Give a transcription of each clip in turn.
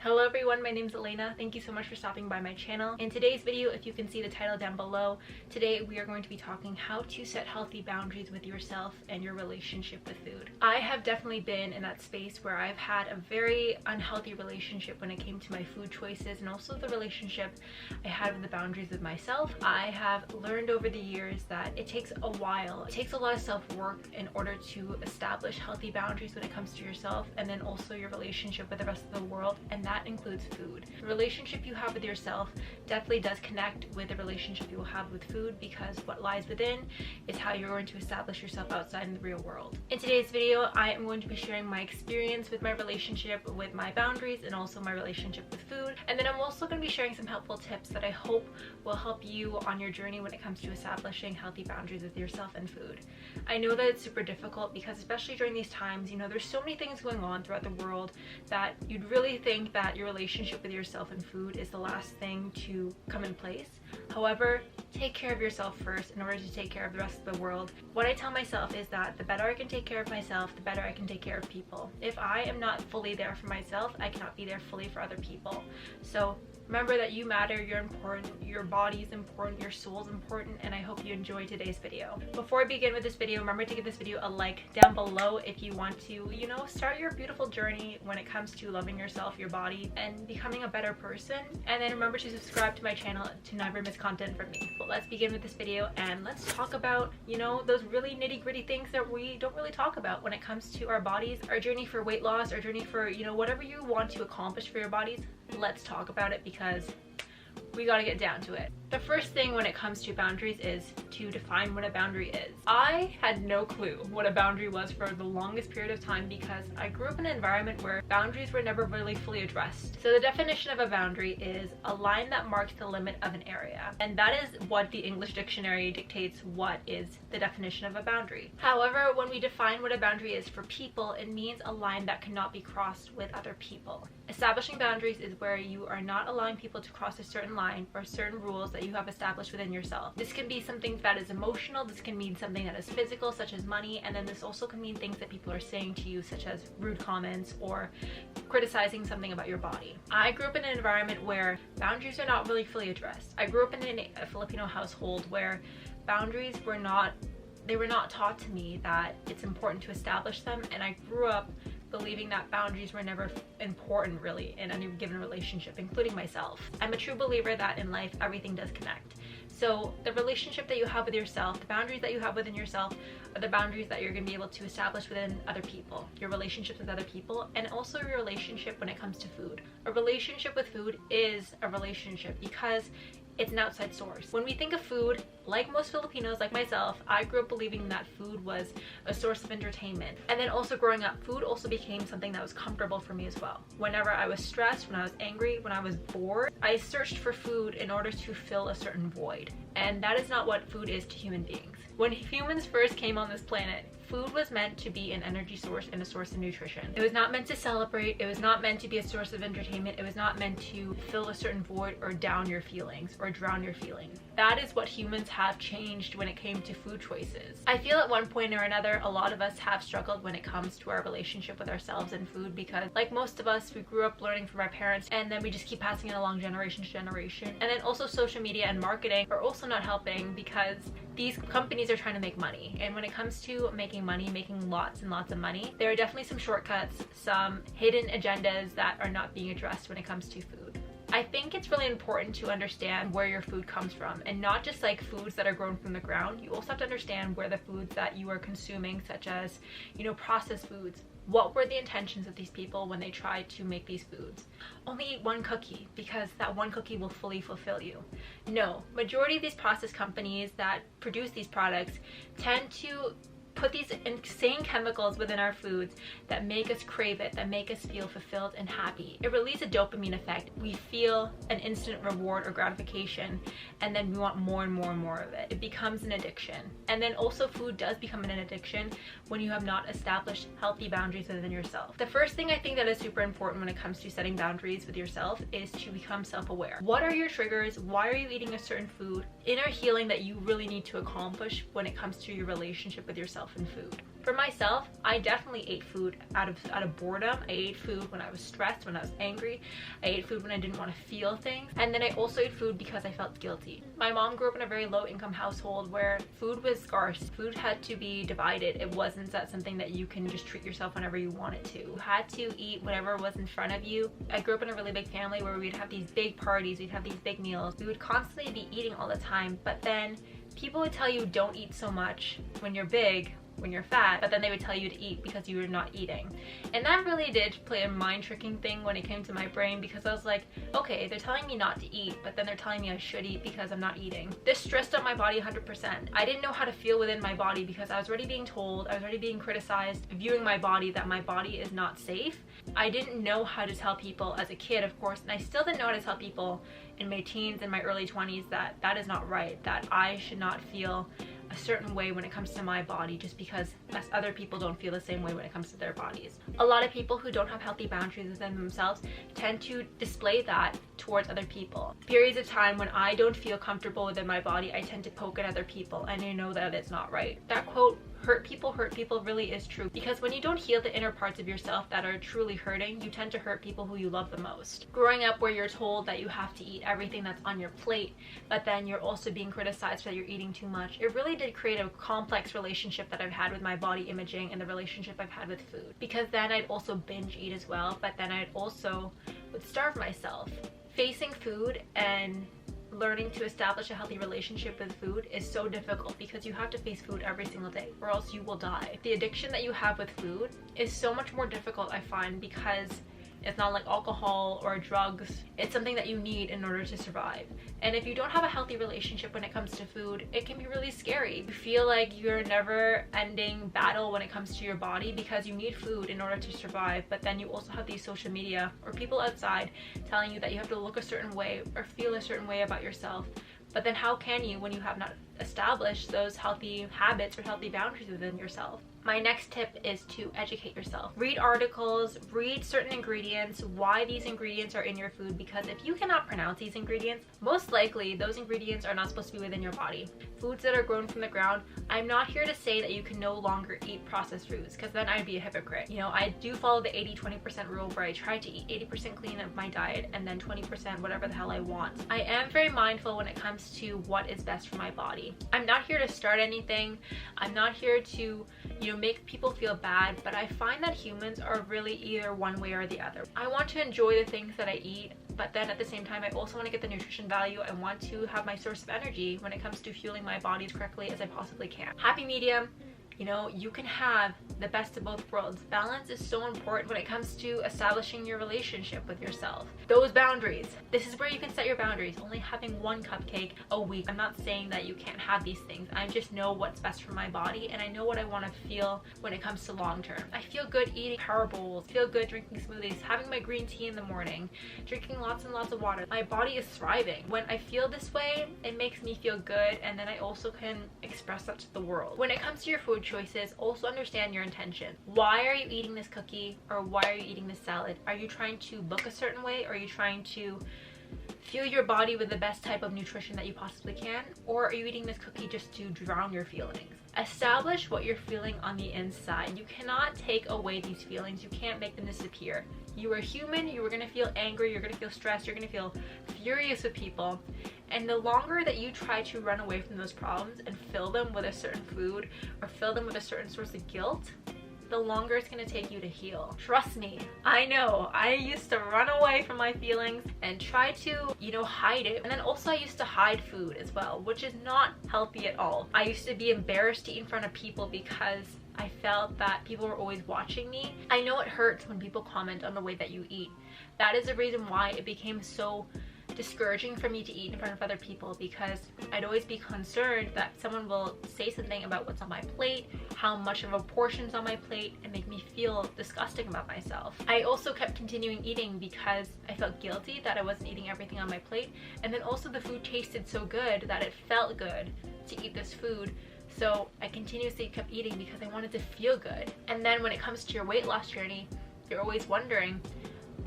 Hello everyone, my name is Elena. Thank you so much for stopping by my channel. In today's video, if you can see the title down below, today we are going to be talking how to set healthy boundaries with yourself and your relationship with food. I have definitely been in that space where I've had a very unhealthy relationship when it came to my food choices and also the relationship I had with the boundaries with myself. I have learned over the years that it takes a while. It takes a lot of self-work in order to establish healthy boundaries when it comes to yourself and then also your relationship with the rest of the world, and that includes food. The relationship you have with yourself definitely does connect with the relationship you will have with food, because what lies within is how you're going to establish yourself outside in the real world. In today's video, I am going to be sharing my experience with my relationship with my boundaries and also my relationship with food. And then I'm also going to be sharing some helpful tips that I hope will help you on your journey when it comes to establishing healthy boundaries with yourself and food. I know that it's super difficult because especially during these times, there's so many things going on throughout the world that you'd really think that your relationship with yourself and food is the last thing to come in place. However, take care of yourself first in order to take care of the rest of the world. What I tell myself is that the better I can take care of myself, the better I can take care of people. If I am not fully there for myself, I cannot be there fully for other people. So remember that you matter, you're important, your body is important, your soul is important, and I hope you enjoy today's video. Before I begin with this video, remember to give this video a like down below if you want to, start your beautiful journey when it comes to loving yourself, your body, and becoming a better person. And then remember to subscribe to my channel to never miss content from me. But let's begin with this video and let's talk about, those really nitty-gritty things that we don't really talk about when it comes to our bodies, our journey for weight loss, our journey for, whatever you want to accomplish for your bodies. Let's talk about it because we gotta get down to it. The first thing when it comes to boundaries is to define what a boundary is. I had no clue what a boundary was for the longest period of time because I grew up in an environment where boundaries were never really fully addressed. So the definition of a boundary is a line that marks the limit of an area. And that is what the English dictionary dictates what is the definition of a boundary. However, when we define what a boundary is for people, it means a line that cannot be crossed with other people. Establishing boundaries is where you are not allowing people to cross a certain line or certain rules that you have established within yourself. This can be something that is emotional, this can mean something that is physical, such as money, and then this also can mean things that people are saying to you, such as rude comments or criticizing something about your body. I grew up in an environment where boundaries are not really fully addressed. I grew up in a Filipino household where boundaries were not taught to me that it's important to establish them, and I grew up believing that boundaries were never important really in any given relationship, including myself. I'm a true believer that in life everything does connect. So the relationship that you have with yourself, the boundaries that you have within yourself are the boundaries that you're going to be able to establish within other people, your relationships with other people, and also your relationship when it comes to food. A relationship with food is a relationship because it's an outside source. When we think of food, like most Filipinos, like myself, I grew up believing that food was a source of entertainment. And then also growing up, food also became something that was comfortable for me as well. Whenever I was stressed, when I was angry, when I was bored, I searched for food in order to fill a certain void. And that is not what food is to human beings. When humans first came on this planet, food was meant to be an energy source and a source of nutrition. It was not meant to celebrate, it was not meant to be a source of entertainment, it was not meant to fill a certain void or down your feelings or drown your feelings. That is what humans have changed when it came to food choices. I feel at one point or another, a lot of us have struggled when it comes to our relationship with ourselves and food because, like most of us, we grew up learning from our parents and then we just keep passing it along generation to generation. And then also social media and marketing are also not helping because these companies are trying to make money. And when it comes to making money, making lots and lots of money, there are definitely some shortcuts, some hidden agendas that are not being addressed when it comes to food. I think it's really important to understand where your food comes from, and not just like foods that are grown from the ground. You also have to understand where the foods that you are consuming, such as, processed foods. What were the intentions of these people when they tried to make these foods? Only eat one cookie because that one cookie will fully fulfill you. No, majority of these processed companies that produce these products tend to put these insane chemicals within our foods that make us crave it, that make us feel fulfilled and happy. It releases a dopamine effect. We feel an instant reward or gratification, and then we want more and more and more of it. It becomes an addiction. And then also food does become an addiction when you have not established healthy boundaries within yourself. The first thing I think that is super important when it comes to setting boundaries with yourself is to become self-aware. What are your triggers? Why are you eating a certain food? Inner healing that you really need to accomplish when it comes to your relationship with yourself and food. For myself, I definitely ate food out of boredom. I ate food when I was stressed, when I was angry. I ate food when I didn't want to feel things. And then I also ate food because I felt guilty. My mom grew up in a very low income household where food was scarce. Food had to be divided. It wasn't that something that you can just treat yourself whenever you wanted to. You had to eat whatever was in front of you. I grew up in a really big family where we'd have these big parties, we'd have these big meals. We would constantly be eating all the time, but then people would tell you don't eat so much when you're big, when you're fat, but then they would tell you to eat because you were not eating. And that really did play a mind tricking thing when it came to my brain, because I was like, okay, they're telling me not to eat, but then they're telling me I should eat because I'm not eating. This stressed out my body 100%. I didn't know how to feel within my body because I was already being told, I was already being criticized, viewing my body that my body is not safe. I didn't know how to tell people as a kid, of course, and I still didn't know how to tell people in my teens and my early 20s that that is not right, that I should not feel a certain way when it comes to my body just because other people don't feel the same way when it comes to their bodies. A lot of people who don't have healthy boundaries within themselves tend to display that towards other people. Periods of time when I don't feel comfortable within my body, I tend to poke at other people, and I know that it's not right. That quote, hurt people really is true, because when you don't heal the inner parts of yourself that are truly hurting, you tend to hurt people who you love the most. Growing up where you're told that you have to eat everything that's on your plate, but then you're also being criticized that you're eating too much, it really did create a complex relationship that I've had with my body imaging and the relationship I've had with food. Because then I'd also binge eat as well, but then I'd also would starve myself. Facing food and learning to establish a healthy relationship with food is so difficult because you have to face food every single day or else you will die. The addiction that you have with food is so much more difficult, I find, because it's not like alcohol or drugs. It's something that you need in order to survive. And if you don't have a healthy relationship when it comes to food, it can be really scary. You feel like you're a never-ending battle when it comes to your body because you need food in order to survive, but then you also have these social media or people outside telling you that you have to look a certain way or feel a certain way about yourself. But then how can you when you have not established those healthy habits or healthy boundaries within yourself? My next tip is to educate yourself. Read articles, read certain ingredients, why these ingredients are in your food, because if you cannot pronounce these ingredients, most likely those ingredients are not supposed to be within your body. Foods that are grown from the ground, I'm not here to say that you can no longer eat processed foods, because then I'd be a hypocrite. You know, I do follow the 80-20% rule where I try to eat 80% clean of my diet and then 20% whatever the hell I want. I am very mindful when it comes to what is best for my body. I'm not here to start anything. I'm not here to, make people feel bad, but I find that humans are really either one way or the other. I want to enjoy the things that I eat, but then at the same time I also want to get the nutrition value. I want to have my source of energy when it comes to fueling my body as correctly as I possibly can. Happy medium. You can have the best of both worlds. Balance is so important when it comes to establishing your relationship with yourself. Those boundaries. This is where you can set your boundaries. Only having one cupcake a week. I'm not saying that you can't have these things. I just know what's best for my body, and I know what I want to feel when it comes to long term. I feel good eating power bowls, feel good drinking smoothies, having my green tea in the morning, drinking lots and lots of water. My body is thriving. When I feel this way, it makes me feel good, and then I also can express that to the world. When it comes to your food choices, also understand your intention. Why are you eating this cookie, or why are you eating this salad? Are you trying to look a certain way, or are you trying to fuel your body with the best type of nutrition that you possibly can, or are you eating this cookie just to drown your feelings? Establish what you're feeling on the inside. You cannot take away these feelings. You can't make them disappear. You are human. You are going to feel angry. You're going to feel stressed. You're going to feel furious with people. And the longer that you try to run away from those problems and fill them with a certain food or fill them with a certain source of guilt, the longer it's going to take you to heal. Trust me, I know. I used to run away from my feelings and try to, hide it. And then also I used to hide food as well, which is not healthy at all. I used to be embarrassed to eat in front of people because I felt that people were always watching me. I know it hurts when people comment on the way that you eat. That is the reason why it became so discouraging for me to eat in front of other people, because I'd always be concerned that someone will say something about what's on my plate, how much of a portion's on my plate, and make me feel disgusting about myself. I also kept continuing eating because I felt guilty that I wasn't eating everything on my plate, and then also the food tasted so good that it felt good to eat this food. So I continuously kept eating because I wanted to feel good. And then when it comes to your weight loss journey, you're always wondering,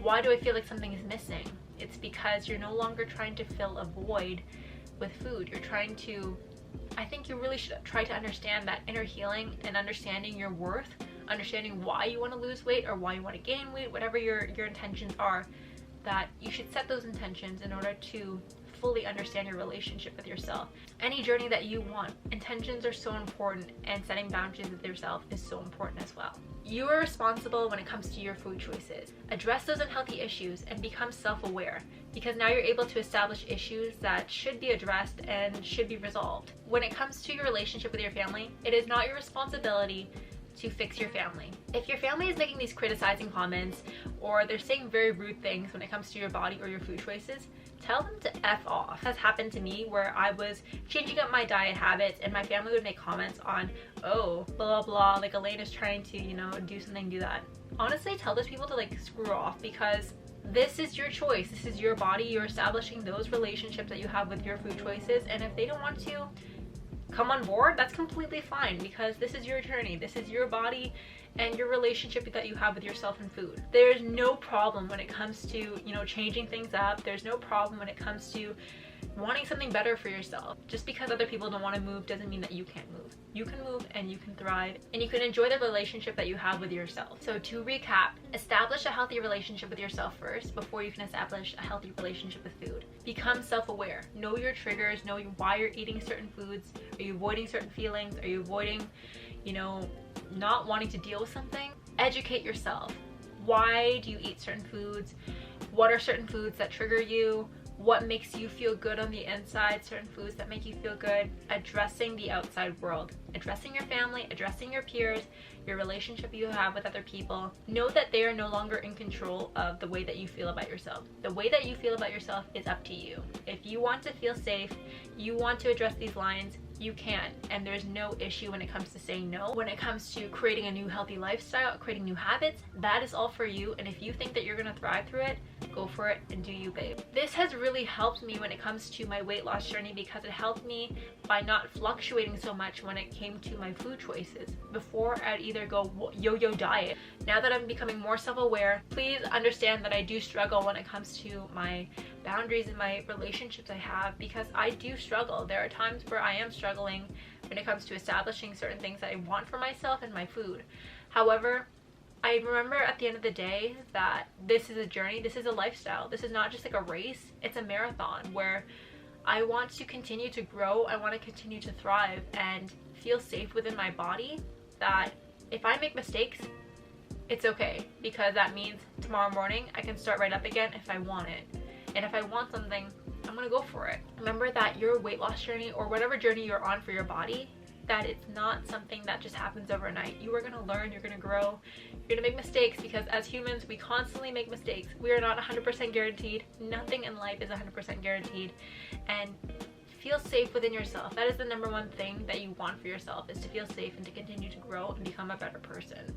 why do I feel like something is missing? It's because you're no longer trying to fill a void with food. You're trying to I think you really should try to understand that inner healing and understanding your worth, understanding why you want to lose weight or why you want to gain weight, whatever your intentions are, that you should set those intentions in order to fully understand your relationship with yourself. Any journey that you want, intentions are so important, and setting boundaries with yourself is so important as well. You are responsible when it comes to your food choices. Address those unhealthy issues and become self-aware, because now you're able to establish issues that should be addressed and should be resolved. When it comes to your relationship with your family, it is not your responsibility to fix your family. If your family is making these criticizing comments or they're saying very rude things when it comes to your body or your food choices, tell them to F off. It has happened to me where I was changing up my diet habits and my family would make comments on, oh, blah, blah, blah, like Elaine is trying to, you know, do something, do that. Honestly, tell those people to like screw off, because this is your choice. This is your body. You're establishing those relationships that you have with your food choices. And if they don't want to come on board, that's completely fine, because this is your journey. This is your body and your relationship that you have with yourself and food. There's no problem when it comes to, you know, changing things up. There's no problem when it comes to wanting something better for yourself. Just because other people don't want to move doesn't mean that you can't move. You can move and you can thrive and you can enjoy the relationship that you have with yourself. So to recap, establish a healthy relationship with yourself first before you can establish a healthy relationship with food. Become self-aware. Know your triggers. Know why you're eating certain foods. Are you avoiding certain feelings? Are you avoiding, you know, not wanting to deal with something? Educate yourself. Why do you eat certain foods? What are certain foods that trigger you? What makes you feel good on the inside? Certain foods that make you feel good. Addressing the outside world, addressing your family, addressing your peers, your relationship you have with other people. Know that they are no longer in control of the way that you feel about yourself. The way that you feel about yourself is up to you. If you want to feel safe, you want to address these lines, you can, and there's no issue when it comes to saying no. When it comes to creating a new healthy lifestyle, creating new habits, that is all for you. And if you think that you're gonna thrive through it, go for it and do you, babe. This has really helped me when it comes to my weight loss journey, because it helped me by not fluctuating so much when it came to my food choices. Before, I'd either go yo-yo diet. Now that I'm becoming more self-aware, please understand that I do struggle when it comes to my boundaries and my relationships I have, because I do struggle. There are times where I am struggling when it comes to establishing certain things that I want for myself and my food. However, I remember at the end of the day that this is a journey, this is a lifestyle. This is not just like a race, it's a marathon where I want to continue to grow. I want to continue to thrive and feel safe within my body, that if I make mistakes, it's okay, because that means tomorrow morning I can start right up again if I want it. And if I want something, I'm gonna go for it. Remember that your weight loss journey, or whatever journey you're on for your body, that it's not something that just happens overnight. You are gonna learn, you're gonna grow, you're gonna make mistakes, because as humans, we constantly make mistakes. We are not 100% guaranteed. Nothing in life is 100% guaranteed. And feel safe within yourself. That is the number one thing that you want for yourself, is to feel safe and to continue to grow and become a better person.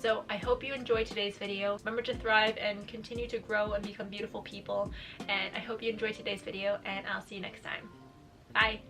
So I hope you enjoyed today's video. Remember to thrive and continue to grow and become beautiful people. And I hope you enjoyed today's video, and I'll see you next time. Bye.